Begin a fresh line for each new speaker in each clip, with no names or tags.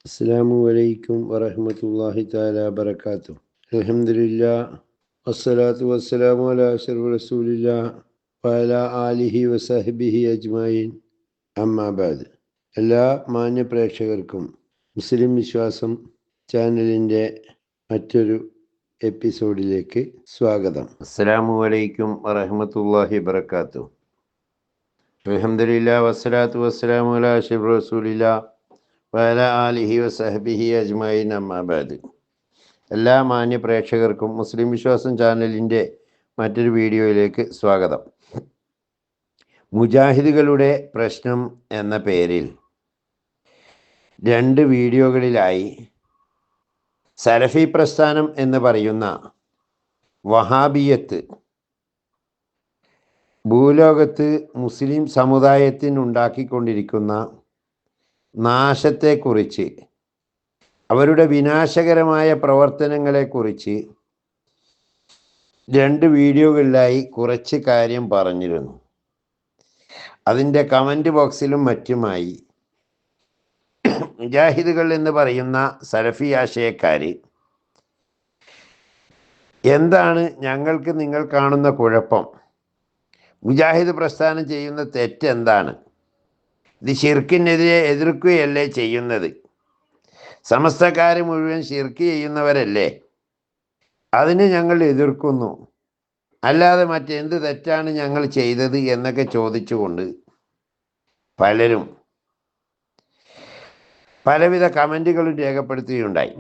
അസ്സലാമു അലൈക്കും വറഹ്മത്തുള്ളാഹി തആല വബറകാതുഹു. അൽഹംദുലില്ലാഹ് വസ്സലാത്തു വസ്സലാമു അലാ അഷ്റഫി റസൂലില്ലാഹ് വഅലാ ആലിഹി വസഹ്ബിഹി അജ്മഈൻ. അമ്മാ ബഅദ്. എല്ലാ മാന്യ പ്രേക്ഷകർക്കും മുസ്ലിം വിശ്വാസം ചാനലിൻ്റെ മറ്റൊരു എപ്പിസോഡിലേക്ക് സ്വാഗതം. അസ്സലാമു അലൈക്കും വറഹ്മത്തുള്ളാഹി വബറകാതുഹു. അൽഹംദുലില്ലാഹ് വസ്സലാത്തു വസ്സലാമു അലാ അഷ്റഫി റസൂലില്ലാഹ് വഅല ആലിഹി വസഹ്ബിഹി അജ്മഈൻ. അമ്മാ ബഅദ്. എല്ലാ മാന്യ പ്രേക്ഷകർക്കും മുസ്ലിം വിശ്വാസം ചാനലിൻ്റെ മറ്റൊരു വീഡിയോയിലേക്ക് സ്വാഗതം. മുജാഹിദുകളുടെ പ്രശ്നം എന്ന പേരിൽ 2 വീഡിയോകളിലായി സലഫി പ്രസ്ഥാനം എന്ന് പറയുന്ന വഹാബിയത്ത് ഭൂലോകത്ത് മുസ്ലിം സമുദായത്തിനുണ്ടാക്കിക്കൊണ്ടിരിക്കുന്ന നാശത്തെക്കുറിച്ച്, അവരുടെ വിനാശകരമായ പ്രവർത്തനങ്ങളെക്കുറിച്ച് 2 വീഡിയോകളിലായി കുറച്ച് കാര്യം പറഞ്ഞിരുന്നു. അതിൻ്റെ കമൻറ്റ് ബോക്സിലും മറ്റുമായി മുജാഹിദുകൾ എന്ന് പറയുന്ന സലഫി ആശയക്കാർ എന്താണ് ഞങ്ങൾക്ക് നിങ്ങൾ കാണുന്ന കുഴപ്പം, മുജാഹിദ് പ്രസ്ഥാനം ചെയ്യുന്ന തെറ്റെന്താണ്, ഇത് ശിർക്കിനെതിരെ എതിർക്കുകയല്ലേ ചെയ്യുന്നത്, സമസ്തക്കാർ മുഴുവൻ ശിർക്ക് ചെയ്യുന്നവരല്ലേ, അതിന് ഞങ്ങൾ എതിർക്കുന്നു, അല്ലാതെ മറ്റെന്ത് തെറ്റാണ് ഞങ്ങൾ ചെയ്തത് എന്നൊക്കെ ചോദിച്ചുകൊണ്ട് പലരും പലവിധ കമൻറ്റുകളും രേഖപ്പെടുത്തുകയുണ്ടായി.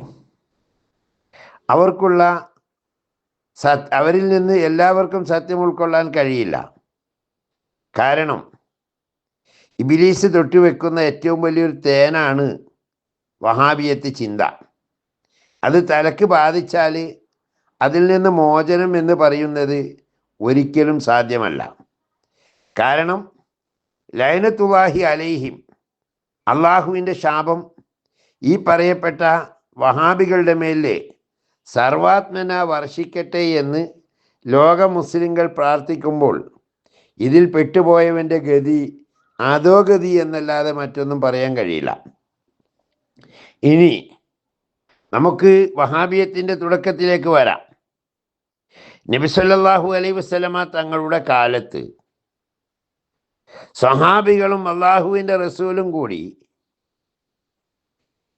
അവരിൽ നിന്ന് എല്ലാവർക്കും സത്യം ഉൾക്കൊള്ളാൻ കഴിയില്ല. കാരണം ഇബ്ലീസ് തൊട്ടുവെക്കുന്ന ഏറ്റവും വലിയൊരു തേനാണ് വഹാബിയത്ത് ചിന്ത. അത് തലക്ക് ബാധിച്ചാൽ അതിൽ നിന്ന് മോചനം എന്ന് പറയുന്നത് ഒരിക്കലും സാധ്യമല്ല. കാരണം ലഅനത്തുല്ലാഹി അലൈഹിം, അള്ളാഹുവിൻ്റെ ശാപം ഈ പറയപ്പെട്ട വഹാബികളുടെ മേലെ സർവാത്മന വർഷിക്കട്ടെ എന്ന് ലോക മുസ്ലിങ്ങൾ പ്രാർത്ഥിക്കുമ്പോൾ ഇതിൽ പെട്ടുപോയവൻ്റെ ഗതി അധോഗതി എന്നല്ലാതെ മറ്റൊന്നും പറയാൻ കഴിയില്ല. ഇനി നമുക്ക് വഹാബിയത്തിൻ്റെ തുടക്കത്തിലേക്ക് വരാം. നബി സല്ലല്ലാഹു അലൈഹി വസല്ലമ തങ്ങളുടെ കാലത്ത് സ്വഹാബികളും അള്ളാഹുവിൻ്റെ റസൂലും കൂടി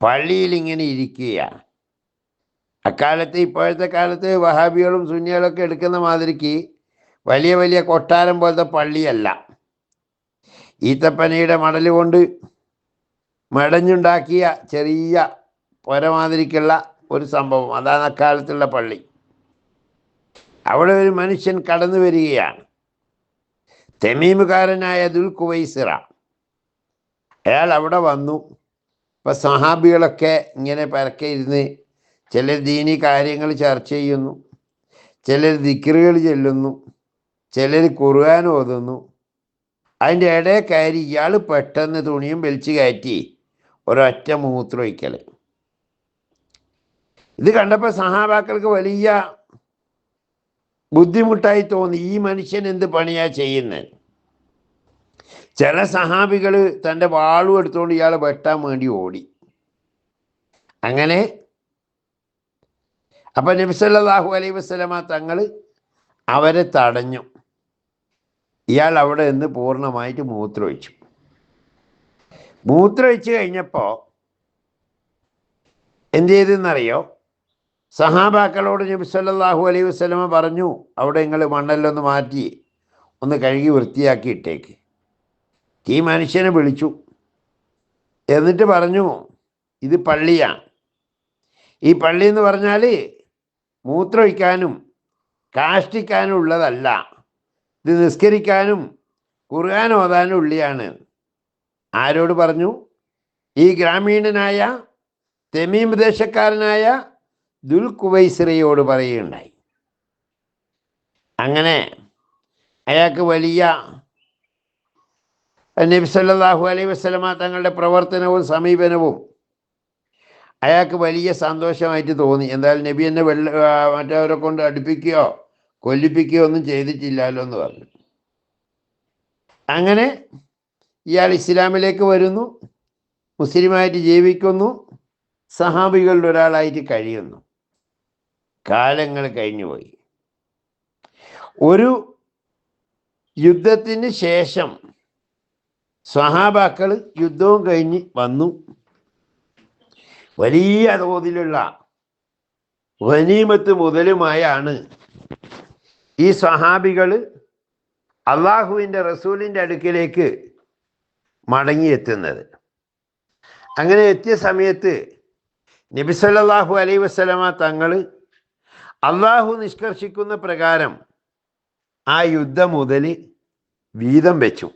പള്ളിയിൽ ഇങ്ങനെ ഇരിക്കുകയാണ്. അക്കാലത്ത്, ഇപ്പോഴത്തെ കാലത്ത് വഹാബികളും സുന്നികളൊക്കെ എടുക്കുന്ന മാതിരിക്ക് വലിയ വലിയ കൊട്ടാരം പോലത്തെ പള്ളിയല്ല, ഈത്തപ്പനയുടെ മടൽ കൊണ്ട് മടഞ്ഞുണ്ടാക്കിയ ചെറിയ പുരമാതിരിക്കുള്ള ഒരു സംഭവം, അതാണ് അക്കാലത്തുള്ള പള്ളി. അവിടെ ഒരു മനുഷ്യൻ കടന്നു വരികയാണ്, തമീമുകാരനായ ദുൽ ഖുവൈസിറ. അയാൾ അവിടെ വന്നു. ഇപ്പം സഹാബികളൊക്കെ ഇങ്ങനെ പരക്കെ ഇരുന്ന് ചിലർ ദീനി കാര്യങ്ങൾ ചർച്ച ചെയ്യുന്നു, ചിലർ ദിക്റുകൾ ചൊല്ലുന്നു, ചിലർ ഖുർആൻ ഓതുന്നു. അതിൻ്റെ ഇടയിൽ കയറി ഇയാൾ പെട്ടെന്ന് തുണിയും വലിച്ചു കയറ്റി ഒരൊറ്റ മൂത്രമൊഴിക്കൽ. ഇത് കണ്ടപ്പോൾ സഹാബാക്കൾക്ക് വലിയ ബുദ്ധിമുട്ടായി തോന്നി. ഈ മനുഷ്യൻ എന്ത് പണിയാ ചെയ്യുന്നത്? ചില സഹാബികൾ തൻ്റെ വാളും എടുത്തുകൊണ്ട് ഇയാളെ വെട്ടാൻ വേണ്ടി ഓടി. അങ്ങനെ അപ്പം നബി സല്ലല്ലാഹു അലൈഹി വസല്ലമ തങ്ങൾ അവരെ തടഞ്ഞു. ഇയാൾ അവിടെ നിന്ന് പൂർണ്ണമായിട്ട് മൂത്രമൊഴിച്ചു. മൂത്രമൊഴിച്ച് കഴിഞ്ഞപ്പോൾ എന്ത് ചെയ്തെന്നറിയോ? സഹാബാക്കളോട് നബി സല്ലല്ലാഹു അലൈഹി വസല്ലമ പറഞ്ഞു, അവിടെ നിങ്ങൾ മണ്ണെല്ലൊന്ന് മാറ്റി ഒന്ന് കഴുകി വൃത്തിയാക്കി ഇട്ടേക്ക്. ഈ മനുഷ്യനെ വിളിച്ചു. എന്നിട്ട് പറഞ്ഞു, ഇത് പള്ളിയാണ്. ഈ പള്ളി എന്ന് പറഞ്ഞാൽ മൂത്രമൊഴിക്കാനും കാഷ്ടിക്കാനും ഉള്ളതല്ല, ഇത് നിസ്കരിക്കാനും ഖുർആൻ ഓതാനും ഉള്ളിയാണ്. ആരോട് പറഞ്ഞു? ഈ ഗ്രാമീണനായ തമീം ദേശക്കാരനായ ദുൽ ഖുവൈസിറയോട് പറയുകയുണ്ടായി. അങ്ങനെ അയാൾക്ക് വലിയ നബി സല്ലല്ലാഹു അലൈഹി വസല്ലമ തങ്ങളുടെ പ്രവർത്തനവും സമീപനവും അയാൾക്ക് വലിയ സന്തോഷമായിട്ട് തോന്നി. എന്തായാലും നബി എന്നെ മറ്റവരെ കൊണ്ട് അടുപ്പിക്കുകയോ കൊല്ലിപ്പിക്കുകയോ ഒന്നും ചെയ്തിട്ടില്ലല്ലോ എന്ന് പറഞ്ഞു. അങ്ങനെ ഇയാൾ ഇസ്ലാമിലേക്ക് വരുന്നു, മുസ്ലിമായിട്ട് ജീവിക്കുന്നു. സഹാബികളിൽ ഒരാളായിട്ട് കഴിയുന്നു. കാലങ്ങൾ കഴിഞ്ഞുപോയി. ഒരു യുദ്ധത്തിന് ശേഷം സ്വഹാബാക്കൾ യുദ്ധവും കഴിഞ്ഞ് വന്നു. വലിയ തോതിലുള്ള ഗനീമത്ത് മുതലുമായാണ് ഈ സ്വഹാബികൾ അള്ളാഹുവിൻ്റെ റസൂലിൻ്റെ അടുക്കിലേക്ക് മടങ്ങിയെത്തുന്നത്. അങ്ങനെ എത്തിയ സമയത്ത് നബി സല്ലല്ലാഹു അലൈഹി വസല്ലമ തങ്ങൾ അള്ളാഹു നിഷ്കർഷിക്കുന്ന പ്രകാരം ആ യുദ്ധം മുതൽ വീതം വെച്ചു.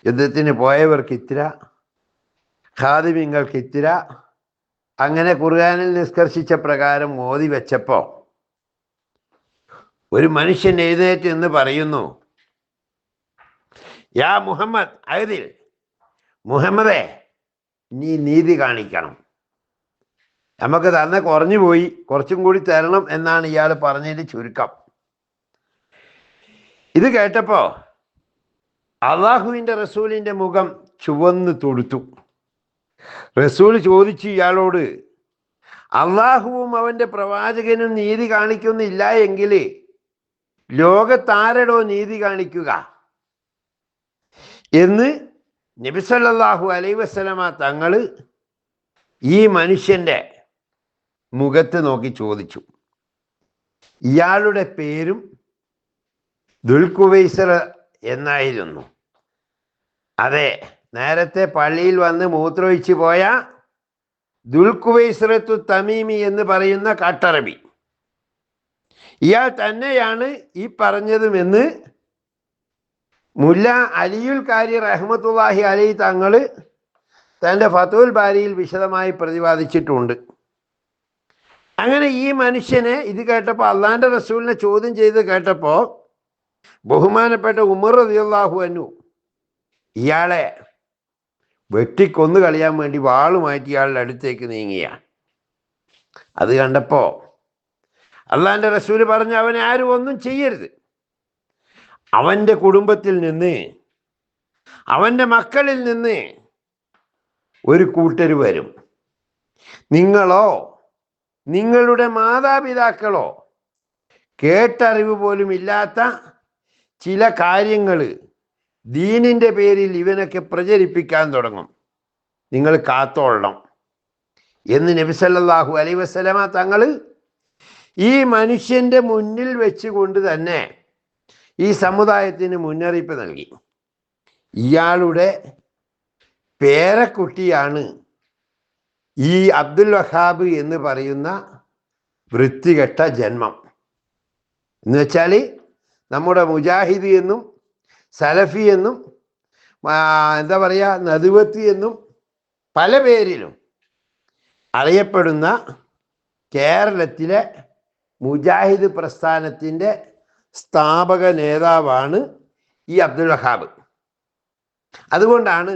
യുദ്ധത്തിന് പോയവർക്ക് ഇത്ര, ഖാദിമിങ്ങൾക്ക് ഇത്ര, അങ്ങനെ ഖുർആനിൽ നിഷ്കർഷിച്ച പ്രകാരം ഓതി വെച്ചപ്പോൾ ഒരു മനുഷ്യൻ എഴുന്നേറ്റ് എന്ന് പറയുന്നു, യാ മുഹമ്മദ് അഹദിൽ, മുഹമ്മദേ നീ നീതി കാണിക്കണം, നമുക്ക് തന്നെ കുറഞ്ഞു പോയി, കുറച്ചും കൂടി തരണം എന്നാണ് ഇയാൾ പറഞ്ഞതിൻ്റെ ചുരുക്കം. ഇത് കേട്ടപ്പോ അള്ളാഹുവിൻ്റെ റസൂലിൻ്റെ മുഖം ചുവന്ന് തൊടുത്തു. റസൂൽ ചോദിച്ചു ഇയാളോട്, അള്ളാഹുവും അവൻ്റെ പ്രവാചകനും നീതി കാണിക്കുന്നില്ല എങ്കിൽ ലോകത്താരടോ നീതി കാണിക്കുക എന്ന് നബി സല്ലല്ലാഹു അലൈഹി വസല്ലമ തങ്ങൾ ഈ മനുഷ്യൻ്റെ മുഖത്ത് നോക്കി ചോദിച്ചു. ഇയാളുടെ പേരും ദുൽഖുവൈസർ എന്നായിരുന്നു. അതെ, നേരത്തെ പള്ളിയിൽ വന്ന് മൂത്രമൊഴിച്ച് പോയ ദുൽഖുവൈസറത്തു തമീമി എന്ന് പറയുന്ന കാട്ടറബി, ഇയാൾ തന്നെയാണ് ഈ പറഞ്ഞതുമെന്ന് മുല്ല അലിയുൽ കാരി റഹ്മത്തുള്ളാഹി അലൈഹി തങ്ങൾ തൻ്റെ ഫതുൽ ബാരിയിൽ വിശദമായി പ്രതിപാദിച്ചിട്ടുണ്ട്. അങ്ങനെ ഈ മനുഷ്യനെ ഇത് കേട്ടപ്പോൾ, അള്ളാഹിൻ്റെ റസൂലിനെ ചോദ്യം ചെയ്ത് കേട്ടപ്പോൾ, ബഹുമാനപ്പെട്ട ഉമർ റളിയല്ലാഹു അൻഹു ഇയാളെ വെട്ടിക്കൊന്നു കളയാൻ വേണ്ടി വാളുമാറ്റി ഇയാളുടെ അടുത്തേക്ക് നീങ്ങിയാണ്. അത് കണ്ടപ്പോൾ അള്ളാഹിൻ്റെ റസൂല് പറഞ്ഞു, അവനെ ആരും ഒന്നും ചെയ്യരുത്. അവൻ്റെ കുടുംബത്തിൽ നിന്ന്, അവൻ്റെ മക്കളിൽ നിന്ന് ഒരു കൂട്ടർ വരും. നിങ്ങളോ നിങ്ങളുടെ മാതാപിതാക്കളോ കേട്ടറിവ് പോലും ഇല്ലാത്ത ചില കാര്യങ്ങൾ ദീനിൻ്റെ പേരിൽ ഇവനൊക്കെ പ്രചരിപ്പിക്കാൻ തുടങ്ങും. നിങ്ങൾ കാത്തോളണം എന്ന് നബി സല്ലല്ലാഹു അലൈഹി വസല്ലമ തങ്ങൾ ഈ മനുഷ്യൻ്റെ മുന്നിൽ വെച്ചുകൊണ്ട് തന്നെ ഈ സമുദായത്തിന് മുന്നറിയിപ്പ് നൽകി. ഇയാളുടെ പേരക്കുട്ടിയാണ് ഈ അബ്ദുൽ വഹാബ് എന്ന് പറയുന്ന വൃത്തികെട്ട ജന്മം. എന്ന് വെച്ചാൽ നമ്മുടെ മുജാഹിദ് എന്നും സലഫി എന്നും എന്താ പറയുക, നദുവത്തി എന്നും പല പേരിലും അറിയപ്പെടുന്ന കേരളത്തിലെ മുജാഹിദ് പ്രസ്ഥാനത്തിൻ്റെ സ്ഥാപക നേതാവാണ് ഈ അബ്ദുൽ വഹാബ്. അതുകൊണ്ടാണ്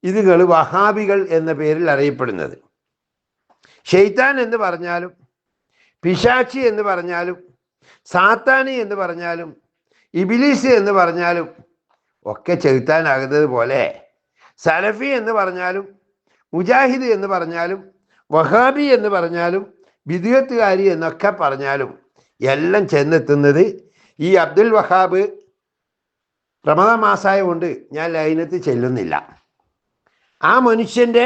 ഇതുകൾ വഹാബികൾ എന്ന പേരിൽ അറിയപ്പെടുന്നത്. ഷെയ്ത്താൻ എന്ന് പറഞ്ഞാലും, പിശാചി എന്ന് പറഞ്ഞാലും, സാത്താനി എന്ന് പറഞ്ഞാലും, ഇബിലീസ് എന്ന് പറഞ്ഞാലും ഒക്കെ ചെലുത്താനാകുന്നത് പോലെ സലഫി എന്ന് പറഞ്ഞാലും, മുജാഹിദ് എന്ന് പറഞ്ഞാലും, വഹാബി എന്ന് പറഞ്ഞാലും, ബിദ്അത്തുകാരി എന്നൊക്കെ പറഞ്ഞാലും എല്ലാം ചെന്നെത്തുന്നത് ഈ അബ്ദുൽ വഹാബ്. റമദാൻ മാസമായ കൊണ്ട് ഞാൻ ലൈനത്ത് ചെല്ലുന്നില്ല. ആ മനുഷ്യൻ്റെ,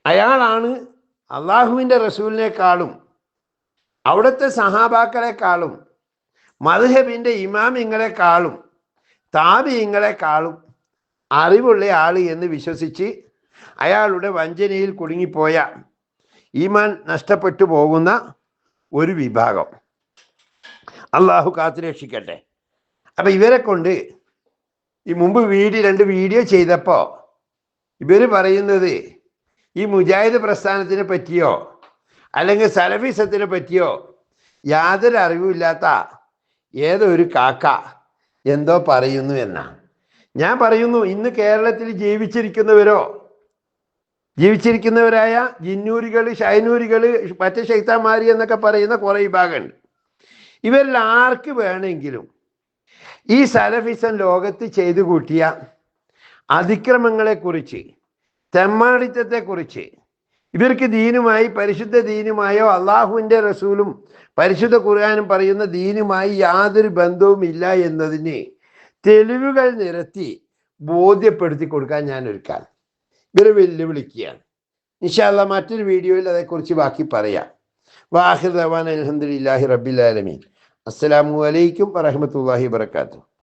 അയാളാണ് അള്ളാഹുവിൻ്റെ റസൂലിനേക്കാളും അവിടുത്തെ സഹാബാക്കളെക്കാളും മദ്ഹബിൻ്റെ ഇമാമിങ്ങളെക്കാളും താബിഈങ്ങളെക്കാളും അറിവുള്ള ആൾ എന്ന് വിശ്വസിച്ച് അയാളുടെ വഞ്ചനയിൽ കുടുങ്ങിപ്പോയ, ഈമാൻ നഷ്ടപ്പെട്ടു പോകുന്ന ഒരു വിഭാഗം. അള്ളാഹു കാത്തുരക്ഷിക്കട്ടെ. അപ്പം ഇവരെ കൊണ്ട് ഈ മുമ്പ് രണ്ട് വീഡിയോ ചെയ്തപ്പോൾ ഇവർ പറയുന്നത് ഈ മുജാഹിദ് പ്രസ്ഥാനത്തിനെ പറ്റിയോ അല്ലെങ്കിൽ സലഫിസത്തിനെ പറ്റിയോ യാതൊരു അറിവുമില്ലാത്ത ഏതോ ഒരു കാക്ക എന്തോ പറയുന്നു എന്നാണ്. ഞാൻ പറയുന്നു, ഇന്ന് കേരളത്തിൽ ജീവിച്ചിരിക്കുന്നവരായ ജിന്നൂരികൾ, ഷൈനൂരികൾ, മറ്റേ ശൈത്താന്മാരി എന്നൊക്കെ പറയുന്ന കുറേ വിഭാഗമുണ്ട്. ഇവരിൽ ആർക്ക് വേണമെങ്കിലും ഈ സലഫിസം ലോകത്ത് ചെയ്തു കൂട്ടിയ അതിക്രമങ്ങളെക്കുറിച്ച് തെമ്മാടിത്തത്തെക്കുറിച്ച്, ഇവർക്ക് ദീനുമായി, പരിശുദ്ധ ദീനുമായോ അള്ളാഹുവിൻ്റെ റസൂലും പരിശുദ്ധ ഖുർആനും പറയുന്ന ദീനുമായി യാതൊരു ബന്ധവും ഇല്ല എന്നതിന് തെളിവുകൾ നിരത്തി ബോധ്യപ്പെടുത്തി കൊടുക്കാൻ ഞാൻ ഒരുക്കാൻ ഇവരെ വെല്ലുവിളിക്കുകയാണ്. ഇൻഷാ അല്ലാഹ് മറ്റൊരു വീഡിയോയിൽ അതേക്കുറിച്ച് ബാക്കി പറയാം. വാഹിർ ദഅ്വാന അൽഹംദുലില്ലാഹി റബ്ബിൽ ആലമീൻ. അസ്സലാമു അലൈക്കും വറഹ്മത്തുള്ളാഹി വബറകാതുഹു.